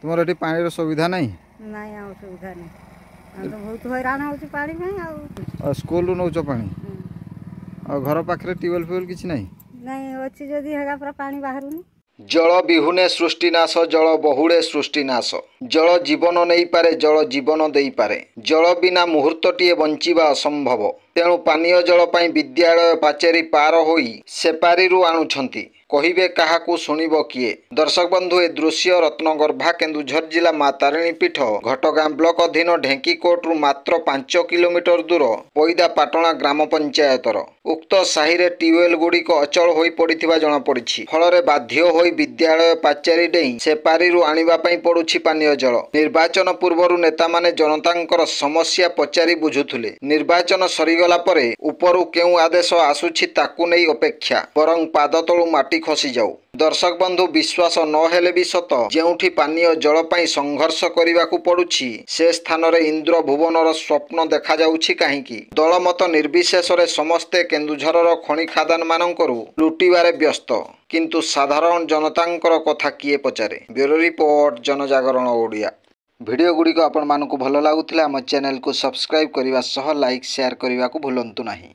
तुमर ये पानी सुविधा नहीं नहीं आ सुविधा नहीं तो बहुत हैरान होची पानी में स्कूल नौच पानी और घर पाखे ट्यूबवेल फ्यूबल किसी नहीं नहीं अच्छी जदि है पूरा पानी बाहर जल विहुने सृष्टिनाश जल बहुड़े सृष्टिनाश जल जीवन नहीं पारे जल जीवन दे पारे जल बिना मुहूर्तटीए बंचिबा असंभव तेणु पानीय जल पाई विद्यालय पाचेरी पार होई सेपारीरु आणुछंती कहिबे काहाकू शुणिब किए। दर्शक बंधु ए दृश्य रत्नगर्भा केन्दुझर जिला माँ तारिणी पीठ घटगाँ ब्लॉक अधीन ढेंकीकोट मात्र 5 किलोमीटर दूर पैदा पाटणा ग्राम पंचायतर उक्त साहि रे ट्यूबवेल गुड़िक अचल होई पड़िथिबा जणा पड़िछि। फलरे बाध्य होई विद्यालय पाचेरी डेई सेपारीरु आनिबा पई पड़ुछि पानीय जल। निर्वाचन पूर्वरु नेता माने जनतांकर समस्या पचारि बुझुथुले। निर्वाचन सरीगला परे उपरु केउ आदेश आसुछि ताकू नै अपेक्षा बरं पाद तळु माटी खसी जाऊ। दर्शक बंधु विश्वास न हेले भी सत जेउठी पानीय जल पाई संघर्ष करने पड़ुछि से स्थान रे इंद्र भुवनर स्वप्न देखा जाउछि काहींकि दलमत निर्विशेष रे समस्ते केन्दुझरर खनि खादान मानकरू लुटिबारे व्यस्त किंतु साधारण जनतांकर कथा किए पचारे। ब्यूरो रिपोर्ट जनजागरण ओडिया। वीडियो गुड़िक आपण मानकु भल लागुथिला हम चैनल को सब्सक्राइब करने सह लाइक शेयर करने को भूलंतु नहीं।